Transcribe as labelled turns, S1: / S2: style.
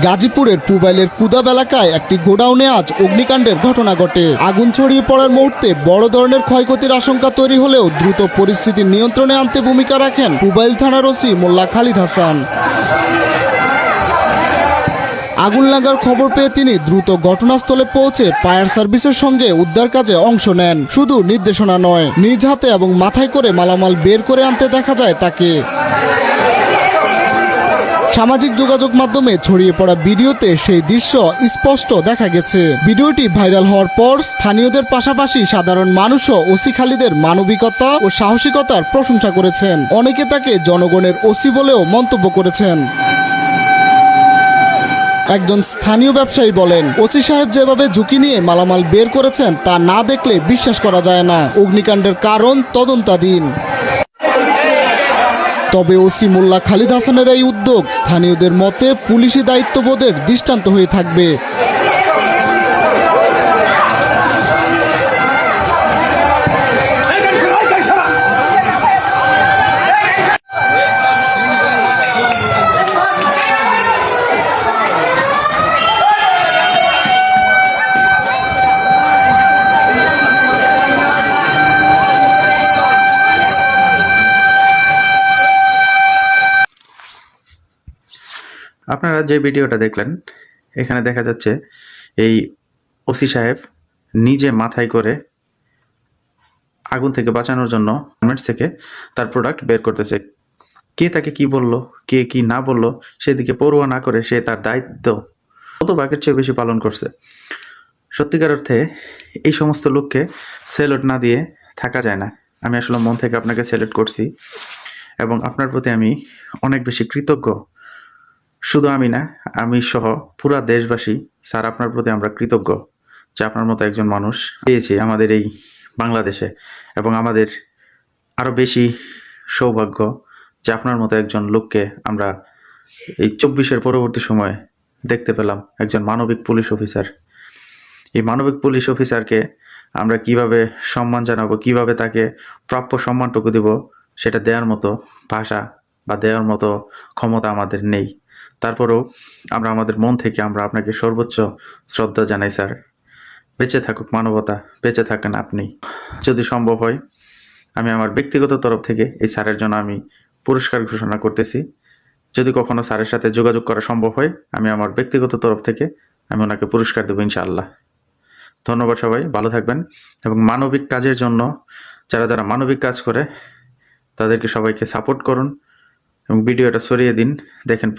S1: গাজীপুরের পুবাইলের কুদাব এলাকায় একটি গোডাউনে আজ অগ্নিকাণ্ডের ঘটনা ঘটে। আগুন ছড়িয়ে পড়ার মুহূর্তে বড় ধরনের ক্ষয়ক্ষতির আশঙ্কা তৈরি হলেও দ্রুত পরিস্থিতি নিয়ন্ত্রণে আনতে ভূমিকা রাখেন পুবাইল থানার ওসি মোল্লা খালিদ হাসান। আগুন লাগার খবর পেয়ে তিনি দ্রুত ঘটনাস্থলে পৌঁছে ফায়ার সার্ভিসের সঙ্গে উদ্ধার কাজে অংশ নেন। শুধু নির্দেশনা নয়, নিজ হাতে এবং মাথায় করে মালামাল বের করে আনতে দেখা যায় তাকে। সামাজিক যোগাযোগ মাধ্যমে ছড়িয়ে পড়া ভিডিওতে সেই দৃশ্য স্পষ্ট দেখা গেছে। ভিডিওটি ভাইরাল হওয়ার পর স্থানীয়দের পাশাপাশি সাধারণ মানুষও ওসি খালিদের মানবিকতা ও সাহসিকতার প্রশংসা করেছেন। অনেকে তাকে জনগণের ওসি বলেও মন্তব্য করেছেন। একজন স্থানীয় ব্যবসায়ী বলেন, ওসি সাহেব যেভাবে ঝুঁকি নিয়ে মালামাল বের করেছেন তা না দেখলে বিশ্বাস করা যায় না। অগ্নিকাণ্ডের কারণ তদন্তাধীন। তবে ওসি মোল্লা খালিদ হাসানের এই উদ্যোগ স্থানীয়দের মতে পুলিশি দায়িত্ববোধের দৃষ্টান্ত হয়ে থাকবে।
S2: আপনারা যে ভিডিওটা দেখলেন, এখানে দেখা যাচ্ছে এই ওসি সাহেব নিজে মাথায় করে আগুন থেকে বাঁচানোর জন্য গার্মেন্টস থেকে তার প্রোডাক্ট বের করতেছে। কে তাকে কি বলল, কে কি না বলল, সেদিকে পরোয়া না করে সে তার দায়িত্ব কত বাকের চেয়ে বেশি পালন করছে। সত্যিকার অর্থে এই সমস্ত লোককে স্যালুট না দিয়ে থাকা যায় না। আমি আসলে মন থেকে আপনাকে স্যালুট করছি এবং আপনার প্রতি আমি অনেক বেশি কৃতজ্ঞ। শুধু আমি না, আমি সহ পুরা দেশবাসী স্যার আপনার প্রতি আমরা কৃতজ্ঞ যে আপনার মতো একজন মানুষ পেয়েছি আমাদের এই বাংলাদেশে, এবং আমাদের আরও বেশি সৌভাগ্য যে আপনার মতো একজন লোককে আমরা এই 24-এর পরবর্তী সময়ে দেখতে পেলাম, একজন মানবিক পুলিশ অফিসার। এই মানবিক পুলিশ অফিসারকে আমরা কিভাবে সম্মান জানাবো, কিভাবে তাকে প্রাপ্য সম্মানটুকু দেব, সেটা দেওয়ার মতো ভাষা বা দেওয়ার মতো ক্ষমতা আমাদের নেই। তারপরেও আমরা আমাদের মন থেকে আমরা আপনাকে সর্বোচ্চ শ্রদ্ধা জানাই স্যার। বেঁচে থাকুক মানবতা, বেঁচে থাকেন আপনি। যদি সম্ভব হয় আমি আমার ব্যক্তিগত তরফ থেকে এই স্যারের জন্য আমি পুরস্কার ঘোষণা করতেছি। যদি কখনো স্যারের সাথে যোগাযোগ করা সম্ভব হয়, আমি আমার ব্যক্তিগত তরফ থেকে আমি ওনাকে পুরস্কার দেবো ইনশাআল্লাহ। ধন্যবাদ সবাই, ভালো থাকবেন। এবং মানবিক কাজের জন্য যারা যারা মানবিক কাজ করে তাদেরকে সবাইকে সাপোর্ট করুন এবং ভিডিওটা ছড়িয়ে দিন। দেখেন